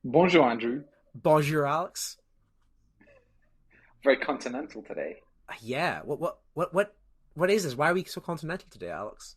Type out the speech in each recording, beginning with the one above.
Bonjour, Andrew. Bonjour, Alex. Very continental today. Yeah. What is this? Why are we so continental today, Alex?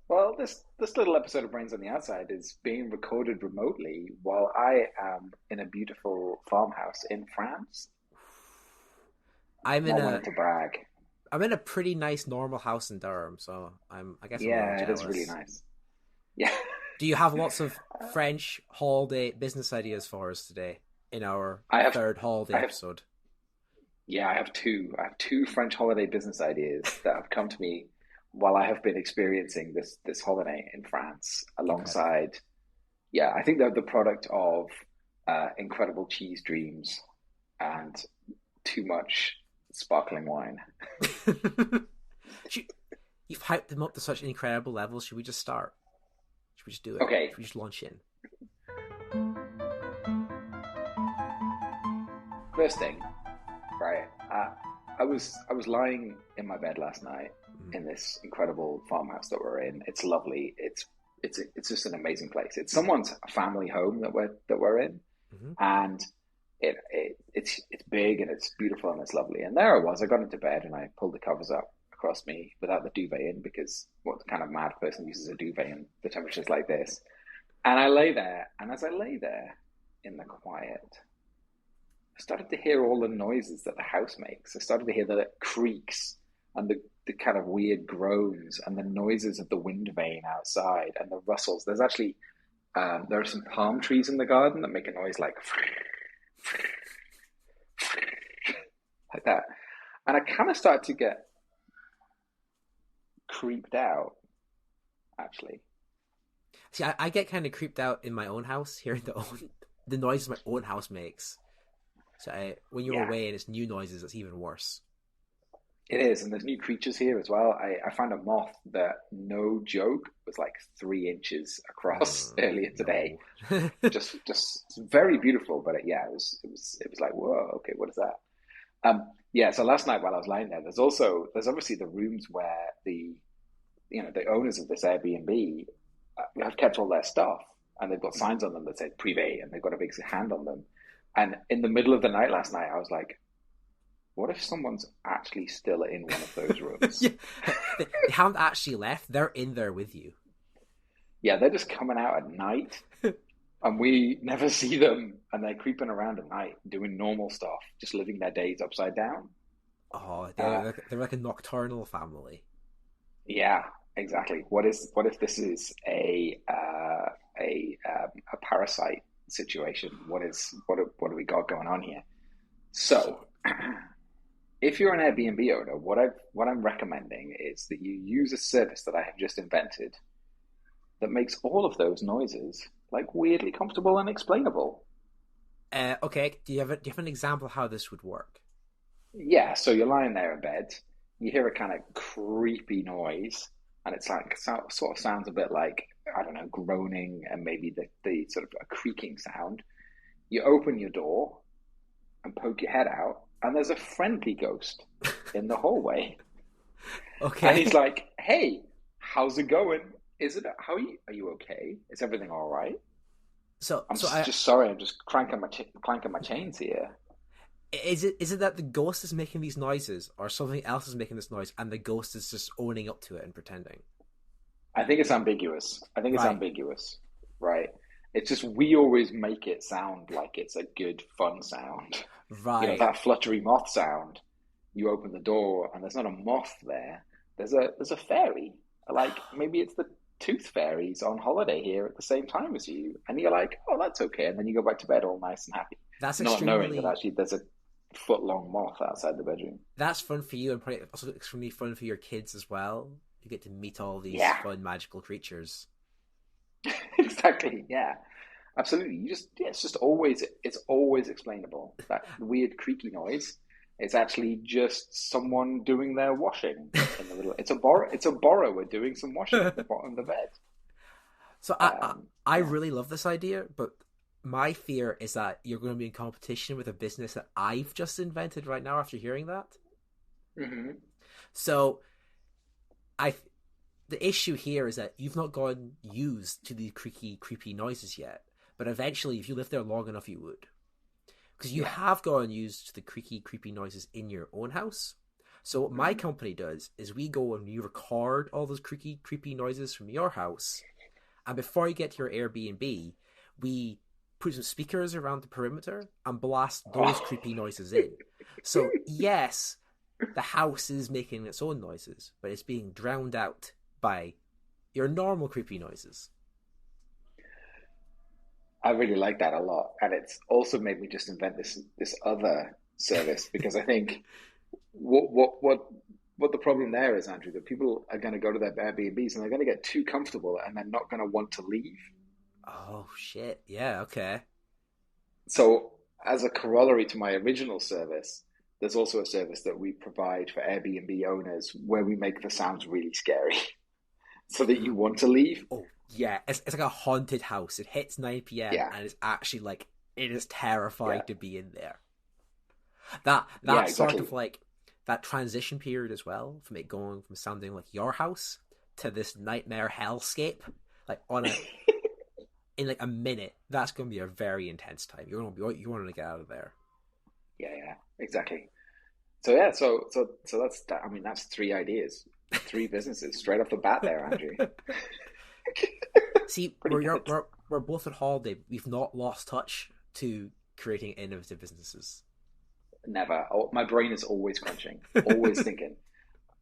Well, this little episode of Brains on the Outside is being recorded remotely while I am in a beautiful farmhouse in France. I'm in Not a wanting to brag. I'm in a pretty nice normal house in Durham, so I guess I'm a little Yeah, it is really jealous. nice. Yeah. Do you have lots of French holiday business ideas for us today in our I have third holiday I have episode? yeah, I have two. I have two French holiday business ideas that have come to me while I have been experiencing this holiday in France Okay. alongside, yeah, I think they're the product of incredible cheese dreams and too much sparkling wine. Should, you've hyped them up to such incredible levels. Should we just start? Should we just do it? Okay, Should we just launch in? first thing, right? I was lying in my bed last night Mm-hmm. in this incredible farmhouse that we're in. It's lovely. It's just an amazing place. It's someone's family home that we're in, Mm-hmm. and it's big and it's beautiful and it's lovely. And there I was. I got into bed and I pulled the covers up across me without the duvet in because what kind of mad person uses a duvet in the temperatures like this? And I lay there, and as I lay there in the quiet, I started to hear all the noises that the house makes. I started to hear the creaks and the kind of weird groans and the noises of the wind vane outside and the rustles. There's actually there are some palm trees in the garden that make a noise like that, and I kind of started to get creeped out actually. See, I get kind of creeped out in my own house hearing the noises my own house makes. So when you're Yeah, away and it's new noises, it's even worse. it is, and there's new creatures here as well. I found a moth that, no joke, was like 3 inches across earlier today. No. Just very beautiful, but yeah, it was like, whoa, okay, what is that? Yeah. So last night while I was lying there, there's obviously the rooms where the owners of this Airbnb have kept all their stuff, and they've got signs on them that say privé, and they've got a big hand on them. And in the middle of the night last night, I was like, what if someone's actually still in one of those rooms? Yeah, they haven't actually left. They're in there with you. Yeah, they're just coming out at night and we never see them, and they're creeping around at night doing normal stuff, just living their days upside down. Oh, Uh, they're like a nocturnal family. yeah, exactly. What if this is a parasite situation? What do we got going on here? See, So, if you're an Airbnb owner, what I'm recommending is that you use a service that I have just invented that makes all of those noises like weirdly comfortable and explainable. okay. Do you have an example of how this would work? Yeah, so you're lying there in bed, you hear a kind of creepy noise, and it's like sort of sounds a bit like, I don't know, groaning and maybe the sort of a creaking sound. You open your door and poke your head out, and there's a friendly ghost in the hallway, and he's Okay. like, "Hey, how's it going? Is it how are you okay? Is everything all right? So I'm so just, I just sorry, I'm just clanking my chains here." is it that the ghost is making these noises, or something else is making this noise, and the ghost is just owning up to it and pretending? I think it's ambiguous. I think it's Right. ambiguous, right? It's just we always make it sound like it's a good, fun sound. Right. That fluttery moth sound. You open the door and there's not a moth there. There's a fairy. Like maybe it's the tooth fairies on holiday here at the same time as you, and you're like, oh, that's okay. And then you go back to bed all nice and happy, That's not knowing that extremely actually there's a foot long moth outside the bedroom. that's fun for you, and probably also extremely fun for your kids as well. You get to meet all these Yeah, fun magical creatures. exactly. Yeah. Absolutely. Yeah, it's always explainable. That weird creaky noise is actually just someone doing their washing in the middle. It's a borrower doing some washing at the bottom of the bed. So I Yeah. really love this idea, but my fear is that you're going to be in competition with a business that I've just invented right now after hearing that. Hmm. So I the issue here is that you've not gone used to the creaky, creepy noises yet. but eventually, if you live there long enough, you would. Because you Yeah. have gone and used the creaky, creepy noises in your own house. So what my Mhm. company does is we go and we record all those creaky, creepy noises from your house, and before you get to your Airbnb, we put some speakers around the perimeter and blast those Oh, creepy noises in. So yes, the house is making its own noises, but it's being drowned out by your normal creepy noises. I really like that a lot, and it's also made me just invent this other service because I think what the problem there is, Andrew, that people are going to go to their Airbnbs and they're going to get too comfortable and they're not going to want to leave. Oh shit! Yeah, okay. So, as a corollary to my original service, there's also a service that we provide for Airbnb owners where we make the sounds really scary so that you want to leave. Oh yeah, it's like a haunted house. It hits 9 p.m. Yeah, and it's actually like it is terrifying yeah, to be in there. That yeah, sort exactly. of like that transition period as well, from it going from sounding like your house to this nightmare hellscape, like on a in like a minute, that's going to be a very intense time. You want to get out of there. Yeah, yeah, exactly. So yeah, so that's that. I mean, that's three ideas, three businesses straight off the bat there, Andrew. See, Pretty good. we're both at Holiday. We've not lost touch to creating innovative businesses. Never. Oh, my brain is always crunching, always thinking.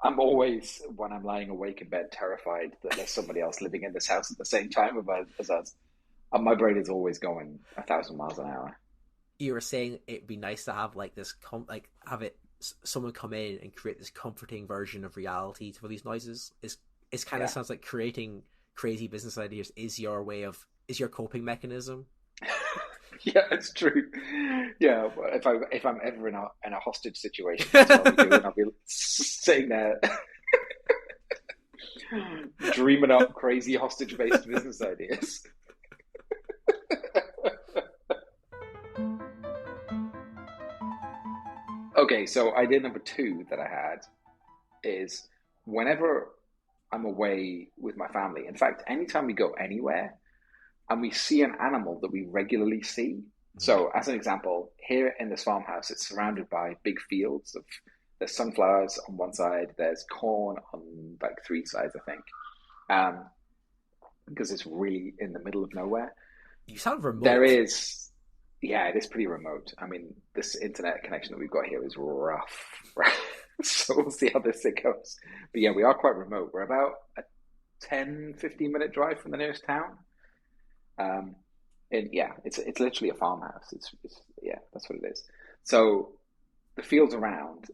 I'm always, when I'm lying awake in bed, terrified that there's somebody else living in this house at the same time as us. And my brain is always going 1,000 miles an hour. You were saying it'd be nice to have like this, like have it someone come in and create this comforting version of reality for these noises. It's kind of Yeah. sounds like creating crazy business ideas is your way of is your coping mechanism. Yeah, it's true. Yeah, well, if I'm ever in a hostage situation, that's what I'll be doing. I'll be sitting there dreaming up crazy hostage based business ideas. Okay, so idea number two that I had is whenever I'm away with my family, in fact, anytime we go anywhere and we see an animal that we regularly see. Mhm. So, as an example, here in this farmhouse, it's surrounded by big fields of there's sunflowers on one side, there's corn on like three sides, I think, um, because it's really in the middle of nowhere. You sound There remote. is, yeah, it is pretty remote. I mean, this internet connection that we've got here is rough. So we'll see how this thing goes. But yeah, we are quite remote. We're about a 10-15 minute drive from the nearest town. Um, and yeah, it's literally a farmhouse. It's yeah, that's what it is. So the fields around,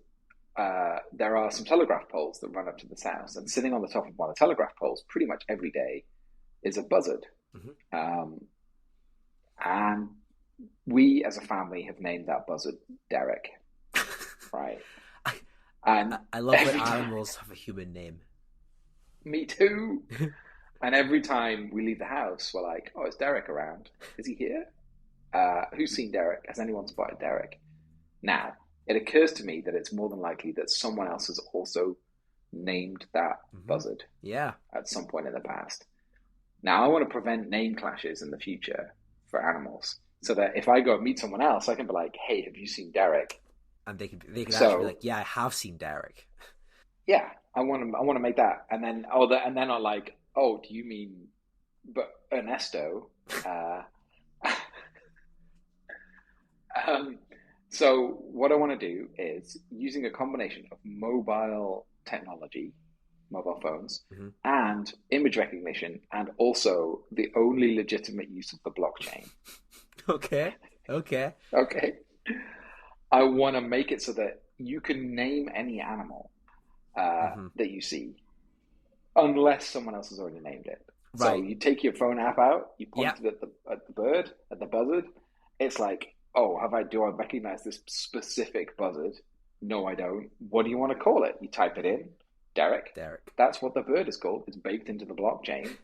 there are some telegraph poles that run up to this house, and sitting on the top of one of the telegraph poles, pretty much every day, is a buzzard. Mhm. Um, and we, as a family, have named that buzzard Derek, right? I, And I love when every time, animals have a human name. me too. And every time we leave the house, we're like, "Oh, is Derek around? Is he here? Who's seen Derek? Has anyone spotted Derek?" Now, it occurs to me that it's more than likely that someone else has also named that Hmm. buzzard Yeah, at some point in the past. Now, I want to prevent name clashes in the future for animals so that if I go and meet someone else, I can be like, "Hey, have you seen Derek?" and they could actually be So, like, yeah, I have seen Derek. yeah, I want to make that, and then and then I'm like, "Oh, do you mean but Ernesto?" Uh, Um, so what I want to do is using a combination of mobile technology, mobile phones, Hmm. and image recognition, and also the only legitimate use of the blockchain. Okay, okay. Okay. I want to make it so that you can name any animal Hmm. that you see, unless someone else has already named it. So Right. you take your phone app out, you point Yep. it at the bird, at the buzzard. It's like, oh, do I recognize this specific buzzard? No, I don't. What do you want to call it? You type it in, Derek. Derek. That's what the bird is called. It's baked into the blockchain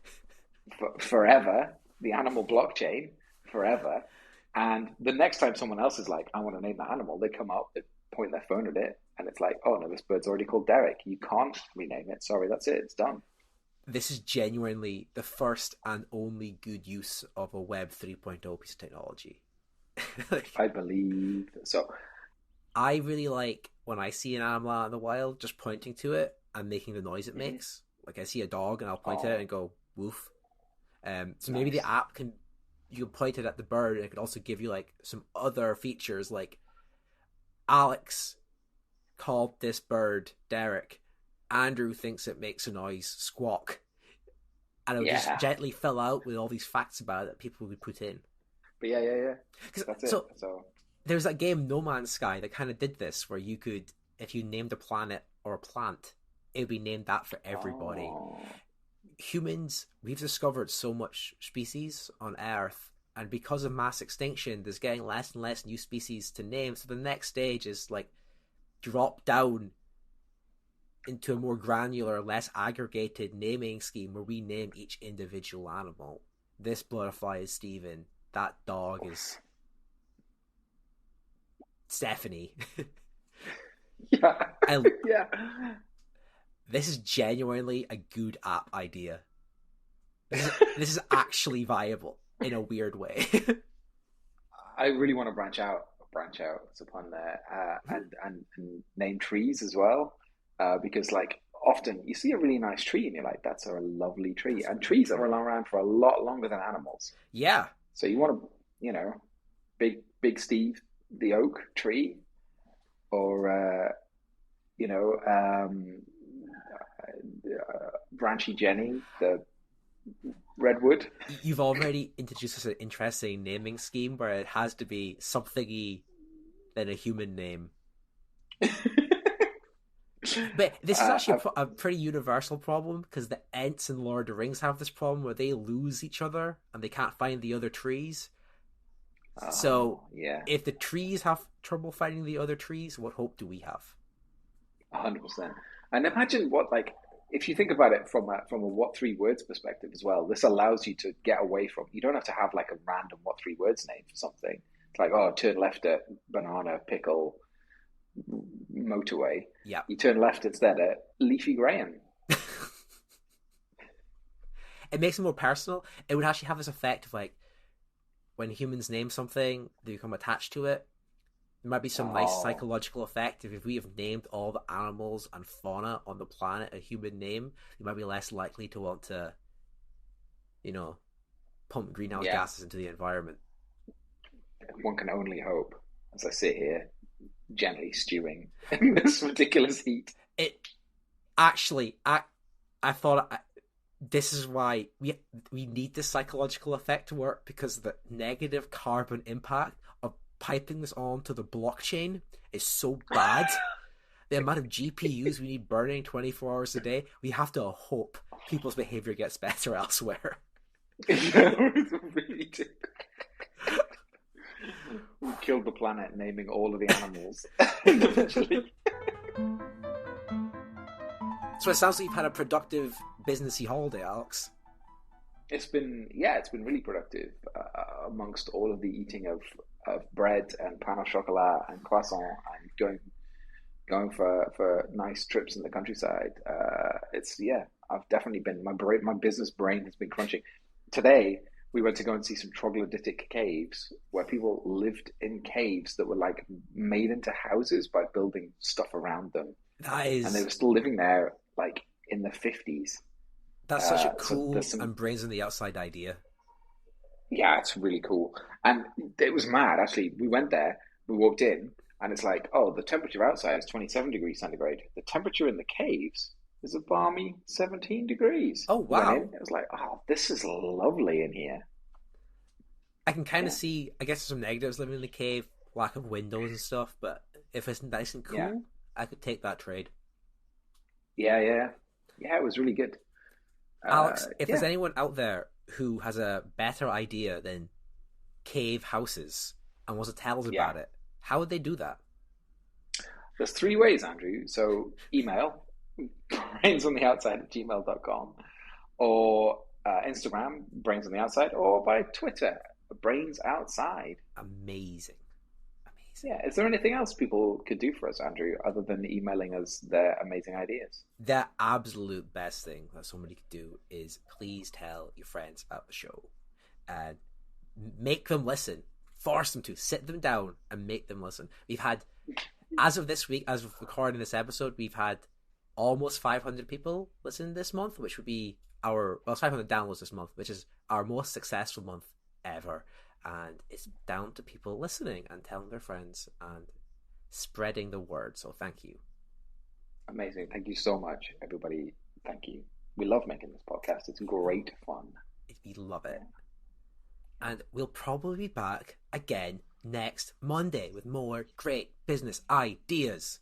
forever, the animal blockchain forever. And the next time someone else is like, I want to name that animal, they come up, they point their phone at it, and it's like, oh no, this bird's already called Derek. You can't rename it. Sorry, that's it. It's done. this is genuinely the first and only good use of a Web 3.0 piece of technology. Like, I believe so. I really like when I see an animal out in the wild, just pointing to it and making the noise it Mhm. makes. Like I see a dog and I'll point at it Oh, and go woof. So maybe the nice. app can, you can point it at the bird and it could also give you like some other features like Alex called this bird Derek. Andrew thinks it makes a noise squawk, and it would just Yeah, gently fill out with all these facts about it that people would put in. but yeah, yeah, yeah. That's it. So So, there's that game No Man's Sky that kind of did this, where you could, if you named a planet or a plant, it would be named that for everybody. oh, Humans, we've discovered so much species on Earth, and because of mass extinction, there's getting less and less new species to name. So the next stage is like drop down into a more granular, less aggregated naming scheme where we name each individual animal. This butterfly is Steven. That dog is Stephanie. yeah, I, yeah. this is genuinely a good app idea. This is actually viable in a weird way. I really want to branch out upon there, and name trees as well, because like often you see a really nice tree and you're like, that's a lovely tree, and trees are around for a lot longer than animals. Yeah, So you want to, big Steve, the oak tree, or Branchy Jenny, the redwood. you've already introduced us an interesting naming scheme where it has to be something than a human name. But this is actually uh, a pretty universal problem because the Ents in Lord of the Rings have this problem where they lose each other and they can't find the other trees. So oh yeah, if the trees have trouble finding the other trees, what hope do we have? 100%. And imagine what, like, if you think about it from a what three words perspective as well, this allows you to get away from. You don't have to have like a random what three words name for something. It's like, oh, turn left at banana pickle motorway. Yeah. You turn left instead at leafy graham. It makes it more personal. It would actually have this effect of like when humans name something, they become attached to it. There might be some nice Oh psychological effect if we have named all the animals and fauna on the planet a human name. You might be less likely to want to, you know, pump greenhouse yeah, gases into the environment. one can only hope. As I sit here, gently stewing in this ridiculous heat. It actually, I thought this is why we need this psychological effect to work because the negative carbon impact of piping this onto the blockchain is so bad. The amount of GPUs we need burning 24 hours a day, we have to hope people's behavior gets better elsewhere. Really do. We killed the planet, naming all of the animals individually. So it sounds like you've had a productive businessy holiday, Alex. It's been really productive amongst all of the eating of bread and pain au chocolat and croissant and going for nice trips in the countryside. I've definitely been my business brain has been crunching. Today we went to go and see some troglodytic caves where people lived in caves that were like made into houses by building stuff around them, That and they is were still living there like in the 50s. that's such a So there's cool some, and brains on the outside idea. yeah, it's really cool. And it was mad, actually. We went there, we walked in, and it's like, oh, the temperature outside is 27 degrees centigrade. The temperature in the caves is a balmy 17 degrees. Oh We went in, wow. it was like, oh, this is lovely in here. I can kind of Yeah, see, I guess, there's some negatives living in the cave, lack of windows and stuff, but if it's nice and yeah, cool, I could take that trade. yeah. Yeah, it was really good. Alex, if there's Yeah, anyone out there who has a better idea than cave houses and wants to tell us yeah. about it, how would they do that? There's three ways, Andrew. So email, brainsontheoutside at gmail.com, or Instagram, brains on the outside, or by Twitter, brains outside. Amazing. Yeah, is there anything else people could do for us, Andrew, other than emailing us their amazing ideas? The absolute best thing that somebody could do is please tell your friends about the show and make them listen. Force them to sit them down and make them listen. We've had, as of this week, as of recording this episode, we've had almost 500 people listen this month, which would be it's 500 downloads this month, which is our most successful month ever. And it's down to people listening and telling their friends and spreading the word. So thank you. Amazing. Thank you so much, everybody. Thank you. We love making this podcast. It's great fun. We love it. And we'll probably be back again next Monday with more great business ideas.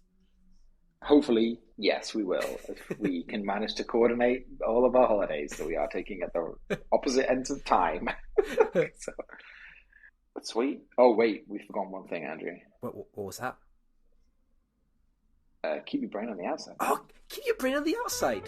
Hopefully, yes, we will. If we can manage to coordinate all of our holidays that we are taking at the opposite ends of time. So, sweet. Oh, wait, we've forgotten one thing, Andrew. What was that? Keep your brain on the outside. Oh, keep your brain on the outside.